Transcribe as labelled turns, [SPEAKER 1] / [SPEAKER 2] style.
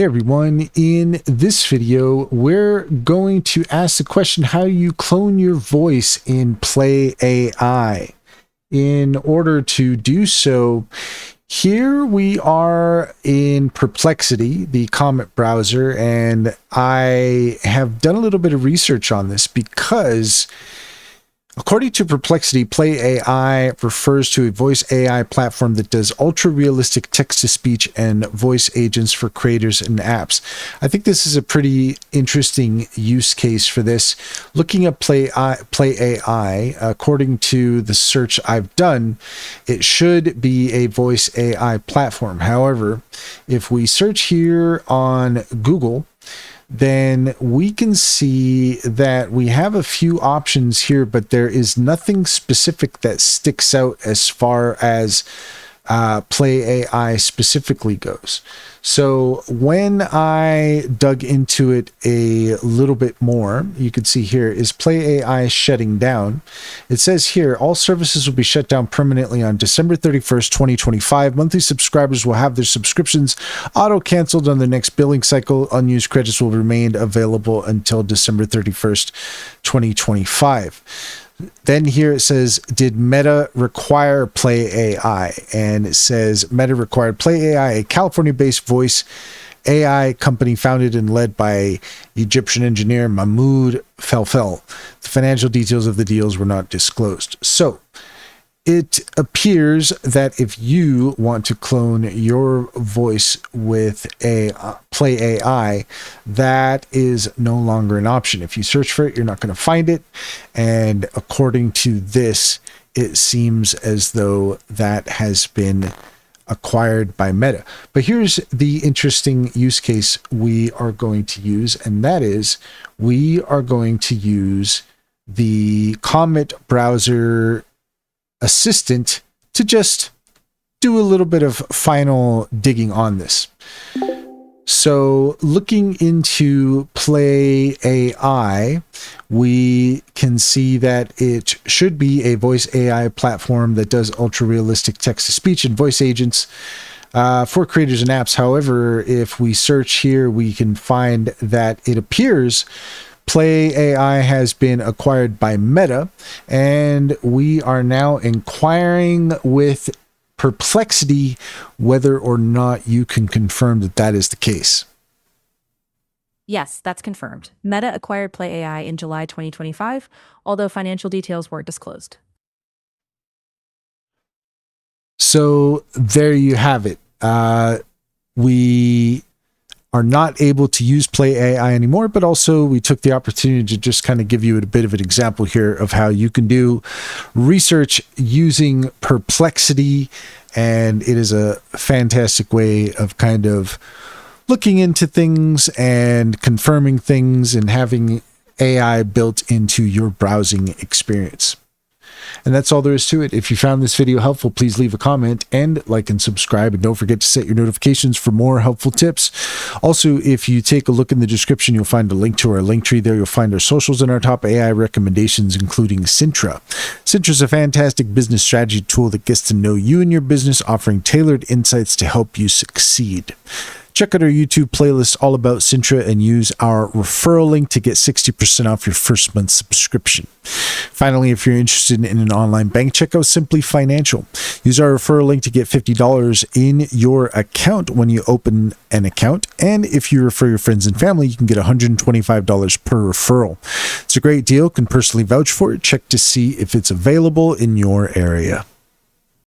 [SPEAKER 1] Hey everyone, in this video, we're going to ask the question how you clone your voice in Play AI. In order to do so, here we are in Perplexity, the Comet browser, and I have done a little bit of research on this because according to Perplexity, Play AI refers to a voice AI platform that does ultra-realistic text-to-speech and voice agents for creators and apps. I think this is a pretty interesting use case for this. Looking at Play AI, according to the search I've done, it should be a voice AI platform. However, if we search here on Google, then we can see that we have a few options here, but there is nothing specific that sticks out as far as Play AI specifically goes. So when I dug into it a little bit more, you can see here is Play AI shutting down. It says here, all services will be shut down permanently on December 31st, 2025. Monthly subscribers will have their subscriptions auto-canceled on the next billing cycle. Unused credits will remain available until December 31st, 2025. Then here it says, did Meta require Play AI? And it says, Meta required Play AI, a California-based voice AI company founded and led by Egyptian engineer Mahmoud Felfel. The financial details of the deals were not disclosed. So it appears that if you want to clone your voice with a Play AI, that is no longer an option. If you search for it, you're not going to find it. And according to this, it seems as though that has been acquired by Meta. But here's the interesting use case we are going to use, and that is we are going to use the Comet browser assistant to just do a little bit of final digging on this. So looking into Play AI, we can see that it should be a voice AI platform that does ultra realistic text-to-speech and voice agents for creators and apps. However, if we search here, we can find that it appears Play AI has been acquired by Meta, and we are now inquiring with Perplexity whether or not you can confirm that that is the case.
[SPEAKER 2] Yes, that's confirmed. Meta acquired Play AI in July 2025, although financial details weren't disclosed.
[SPEAKER 1] So there you have it. We are not able to use Play AI anymore, but also we took the opportunity to just kind of give you a bit of an example here of how you can do research using Perplexity, and it is a fantastic way of kind of looking into things and confirming things and having AI built into your browsing experience. And that's all there is to it. If you found this video helpful, please leave a comment and like and subscribe. And don't forget to set your notifications for more helpful tips. Also, if you take a look in the description, you'll find a link to our link tree there. You'll find our socials and our top AI recommendations, including Cintra. Cintra is a fantastic business strategy tool that gets to know you and your business, offering tailored insights to help you succeed. Check out our YouTube playlist all about Cintra and use our referral link to get 60% off your first month subscription. Finally, if you're interested in an online bank, check out Simply Financial. Use our referral link to get $50 in your account when you open an account. And if you refer your friends and family, you can get $125 per referral. It's a great deal. Can personally vouch for it. Check to see if it's available in your area.